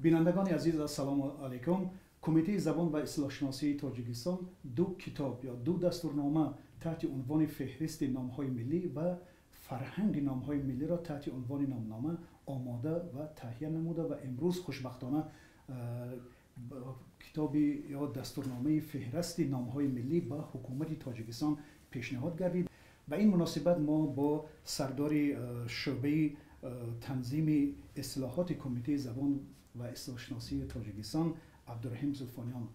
بینندگان عزیز السلام علیکم. کمیته زبان و اصطلاح شناسی تاجیکستان دو کتاب یا دو دستورنامه تحت عنوان فهرست نام‌های ملی و فرهنگ نام‌های ملی را تحت عنوان نامنامه آماده و تهیه نموده و امروز خوشبختانه کتاب یا دستورنامه فهرست نام‌های ملی به حکومت تاجیکستان پیشنهاد گردید. به این مناسبت ما با سردار شعبه تنظیم اصلاحات کمیته زبان و اصطلاح شناسی تاجیکستان عبدالرحیم زلفانیان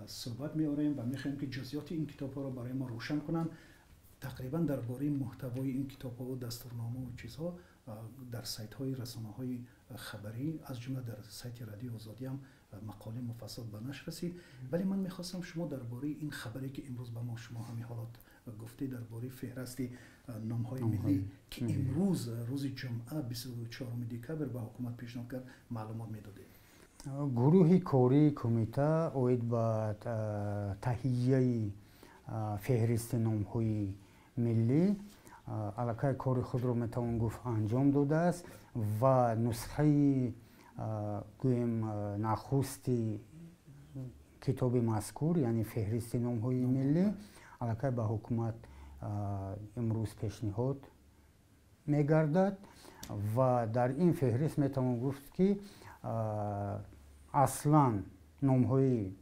صحبت می‌آوریم و می‌خواهیم که جزئیات این کتاب‌ها را برای ما روشن کنند. تقریبا درباره محتوای این کتاب‌ها و دستورنامه و چیزها در سایت‌های رسانه‌های خبری از جمله در سایت رادیو آزادی هم مقاله مفصل به نشر رسید. ولی من می‌خواستم شما درباره این خبری که امروز به ما شما همین حالات گفته درباره فهرست نام‌های ملی که امروز روز جمعه 24 دکتر به حکومت پیشنهاد کرد معلومات می‌دادید. گروه کاری کمیته اوید با تهیه فهرست نام‌های ملی علاقه کاری خود را میتوان گفت انجام داده است و نسخه گویم نخستی کتاب مذکور یعنی فهرست نام‌های ملی علاقه به حکومت امروز پیشنهاد میگردد و در این فهرست میتوان گفت که اصلا نام‌های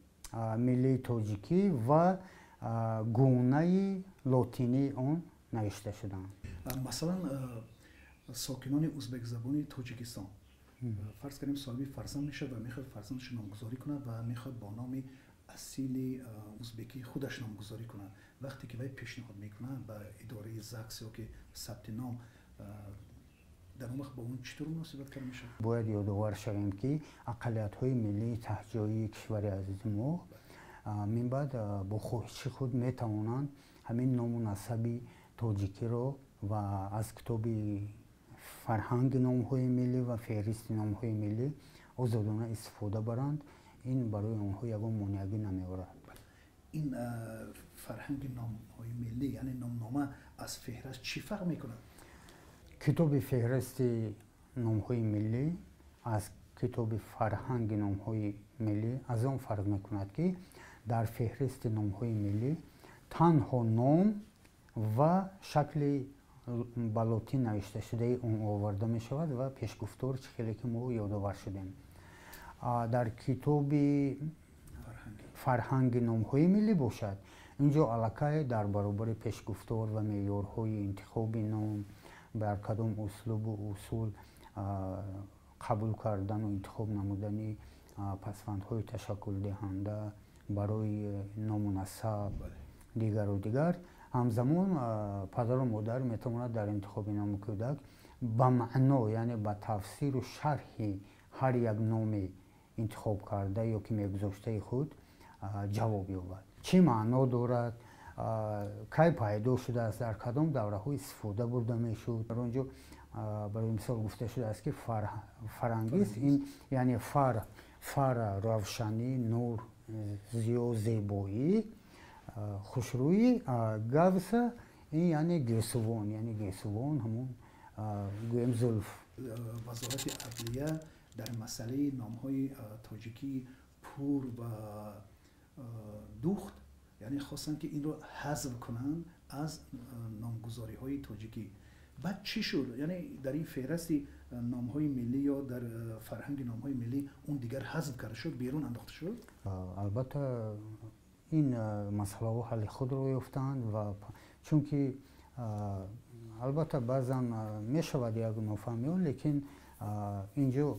ملی تاجیکی و گونه لاتینی آن نوشته شدند. مثلا ساکنان ازبک زبان تاجیکستان فرض کنیم صاحب فرزند میشه و میخواد فرزندش نامگذاری کنه و میخواد با نام اصیل ازبکی خودش نامگذاری کنه. وقتی که باید پیشنهاد میکنه به اداره زکس یا که ثبت نام در اون وقت با اون چطور مناسبت کرده میشه؟ باید یادآور شویم که اقلیت‌های ملی ته‌جایی کشور عزیز ما من بعد با خواهش خود میتوانند همین نام و نسب تاجیکی را و از کتاب فرهنگ نام‌های ملی و فهرست نام‌های ملی آزادانه استفاده برند. این برای آنها یگان مانعی نمی‌آورد. این فرهنگ نام‌های ملی یعنی نامنامه از فهرست چی فرق میکنه؟ کتاب فهرست نام‌های ملی از کتاب فرهنگ نام‌های ملی از آن فرق میکند که در فهرست نام‌های ملی تنها نام و شکل به لاتین نوشته شده اون آورده می شود و پیشگفتار خیلی که ما یادآور شدیم. در کتاب فرهنگ نام‌های ملی باشد اینجا علاقه در برابر پیشگفتار و معیارهای انتخاب نام بر کدام اسلوب و اصول قبول کردن و انتخاب نمودن پسوندهای تشکل دهنده برای نام و نسب دیگر و دیگر همزمان پدر و مادر میتواند در انتخاب نام کودک به معنا یعنی به تفسیر و شرح هر یک نام انتخاب کرده یا که میگذاشته خود جواب یابد. چی معنا دارد، کی پیدا شده است، در کدام دوره های استفاده برده میشد. در اونجا برای مثال گفته شده است که فرانگیز این یعنی فر روشنی، نور، زیو، زیبایی، خوشرویی، گوس این یعنی گیسوان همون گویم زلف. وزارت عدلیه در مسئله نام‌های تاجیکی پور و دوخت یعنی خواستن که این رو حذف کنن از نامگذاری‌های تاجیکی. بعد چی شد؟ یعنی در این فهرست نام‌های ملی یا در فرهنگ نام‌های ملی اون دیگر حذف کرده شد، بیرون انداخته شد؟ البته این مسئله ها حل خود رو یافتند و چون که البته بعضا می شود یک نافهمی لیکن اینجا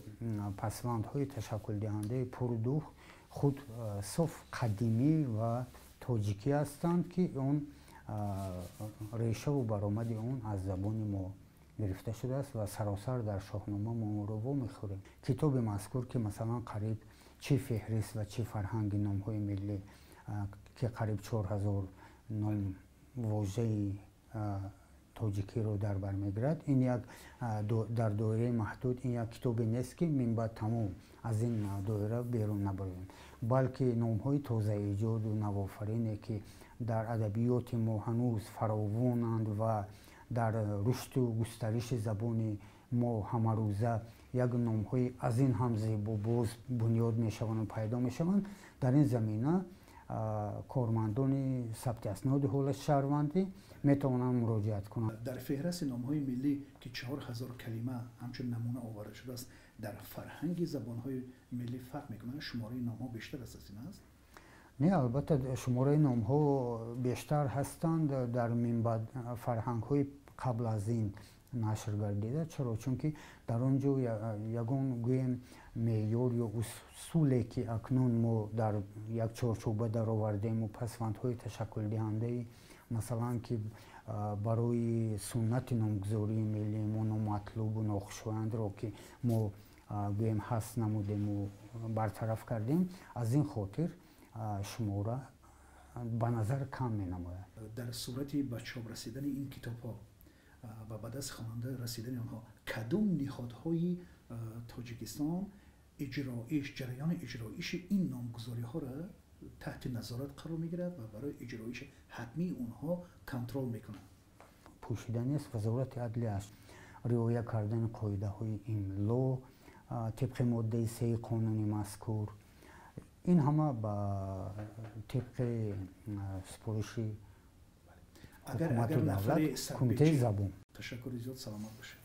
پسوندهای تشکل دهنده پردوخ خود صف قدیمی و تاجیکی هستند که اون ریشه و برآمد اون از زبان ما گرفته شده است و سراسر در شاهنامه ما رو میخوریم. کتاب مذکور که مثلا قریب چی فهرست و چی فرهنگ نام‌های ملی که قریب 4000 نام واژه تاجیکی رو در بر میگیرد، این یک در دایره محدود این یک کتاب نیست که من بعد تمام از این دایره بیرون نبریم، بلکه نام‌های تازه ایجاد و نوآفرینی که در ادبیات ما هنوز فراوانند و در رشد و گسترش زبان ما همه روزه як номҳои аз ин ҳам зебо боз бунёд мешаванд пайдо мешаванд. дар ин замина кормандони сабти асноди ҳолати шаҳрвандӣ метавонанд муроҷиат кунанд. дар феҳрасти номҳои миллӣ ки 4000 калима ҳамчун намуна оварда шудааст, дар фарҳанги забонҳои миллӣ фарқ мекунад? шумораи номҳо бештар аст аз ин аст? не, албатта шумораи номҳо бештар ҳастанд дар минбаъд фарҳангҳои қабл аз ин нашр гардида. чаро? чунки дар он ҷо ягон гӯем меъёр ё усуле ки акнун мо дар як чорчоба даровардему пасвандҳои ташаккулдиҳандаи масалан ки барои суннати номгузории миллӣ мо номатлубу нохушвандро ки мо гӯем ҳаст намудему бартараф кардем, аз ин хотир шумора ба назар кам менамояд. дар сурати ба чоп расидани ин китобҳо ва ба даст хонанда расидани онҳо кадом ниҳодҳои тоҷикистон ҷараёни иҷроиши ин номгузориҳоро таҳти назорат қарор мегирад ва барои иҷроиши ҳатмии онҳо контрол мекунад? пӯшидани аст вазорати адлияш риоя кардани қоидаҳои имло тибқи моддаи 3 қонуни мазкур. ин ҳама ба тибқи супориши ҳукумату давлат кумитаи забон. ташаккури зиёд, саломат бошед.